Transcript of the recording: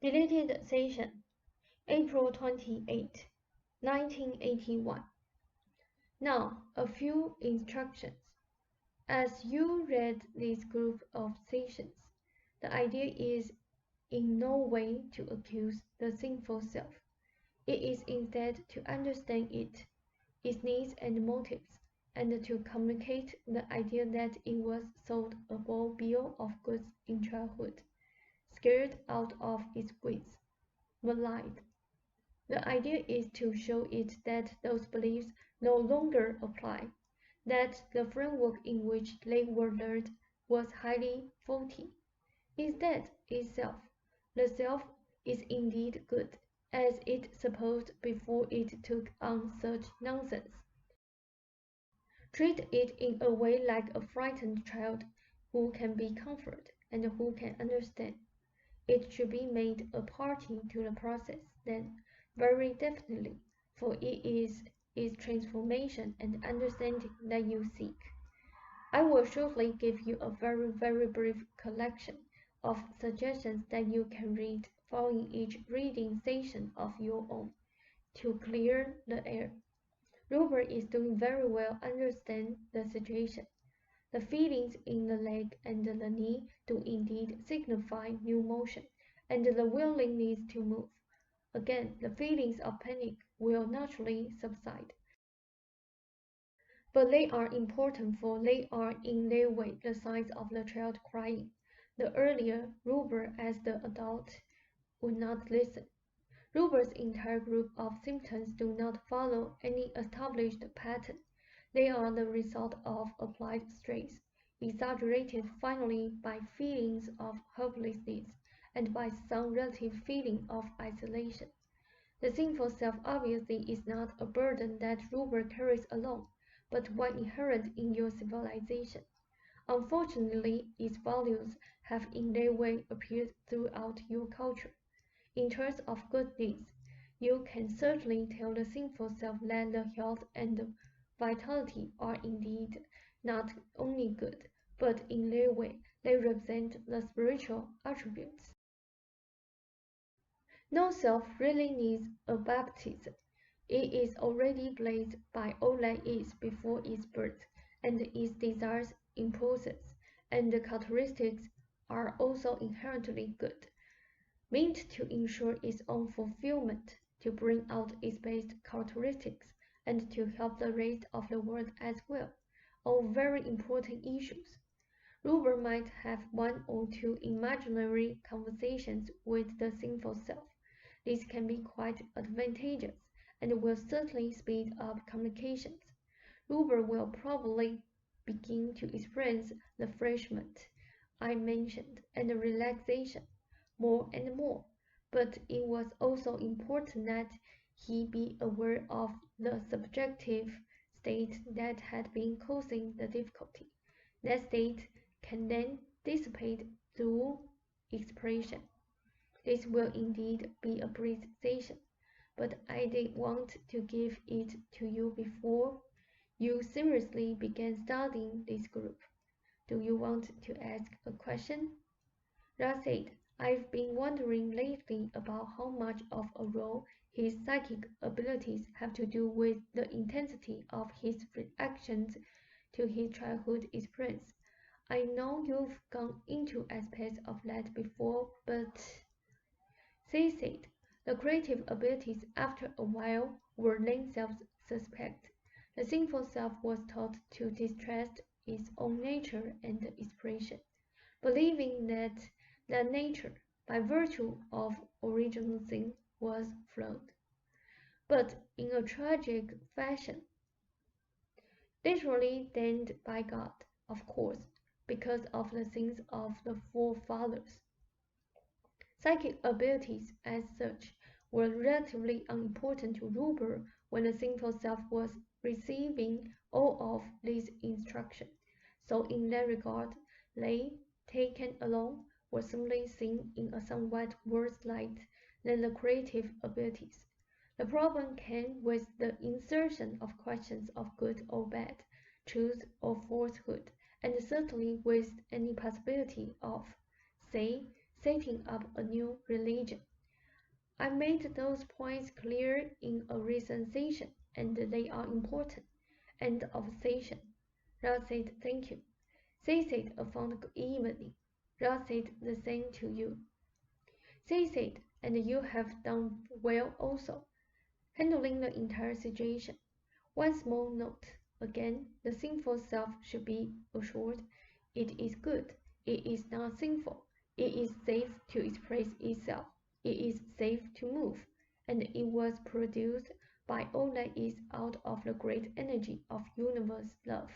Deleted session, April 28, 1981. Now, a few instructions. As you read this group of sessions, the idea is in no way to accuse the sinful self. It is instead to understand it, its needs and motives, and to communicate the idea that it was sold a bold bill of goods in childhood, scared out of its wits, maligned. The idea is to show it that those beliefs no longer apply, that the framework in which they were learned was highly faulty. Instead, itself, the self is indeed good, as it supposed before it took on such nonsense. Treat it in a way like a frightened child who can be comforted and who can understand. It should be made a party to the process, then, very definitely, for it is its transformation and understanding that you seek. I will shortly give you a very brief collection of suggestions that you can read following each reading session of your own, to clear the air. Robert is doing very well understand the situation. The feelings in the leg and the knee do indeed signify new motion, and the willingness to move. Again, the feelings of panic will naturally subside. But they are important, for they are in their way the signs of the child crying. The earlier Robert, as the adult, would not listen. Robert's entire group of symptoms do not follow any established pattern. They are the result of applied stress, exaggerated finally by feelings of helplessness and by some relative feeling of isolation. The sinful self obviously is not a burden that Robert carries alone, but one inherent in your civilization. Unfortunately, its values have in their way appeared throughout your culture. In terms of good deeds, you can certainly tell the sinful self that the health and vitality are indeed not only good, but in their way they represent the spiritual attributes. No self really needs a baptism. It is already blessed by all that is before its birth, and its desires, impulses, and characteristics are also inherently good, meant to ensure its own fulfillment, to bring out its best characteristics, and to help the rest of the world as well, all very important issues. Robert might have one or two imaginary conversations with the sinful self. This can be quite advantageous, and will certainly speed up communications. Robert will probably begin to experience the refreshment I mentioned and the relaxation more and more, but it was also important that he be aware of the subjective state that had been causing the difficulty. That state can then dissipate through expression. This will indeed be a brief session, but I did want to give it to you before you seriously began studying this group. Do you want to ask a question? Ra said, I've been wondering lately about how much of a role his psychic abilities have to do with the intensity of his reactions to his childhood experience. I know you've gone into aspects of that before, but... They said, the creative abilities after a while were themselves suspect. The sinful self was taught to distrust its own nature and expression, believing that nature, by virtue of original sin, was flawed, but in a tragic fashion. Literally damned by God, of course, because of the sins of the forefathers. Psychic abilities, as such, were relatively unimportant to Robert when the sinful self was receiving all of these instructions. So in that regard, they, taken alone, were simply seen in a somewhat worse light than the creative abilities. The problem came with the insertion of questions of good or bad, truth or falsehood, and certainly with any possibility of, say, setting up a new religion. I made those points clear in a recent session, and they are important. End of session. Ra said thank you. They said a fond good evening. Ra said the same to you. They said, and you have done well also, handling the entire situation. One small note. Again, the sinful self should be assured it is good. It is not sinful. It is safe to express itself. It is safe to move. And it was produced by all that is out of the great energy of universe love.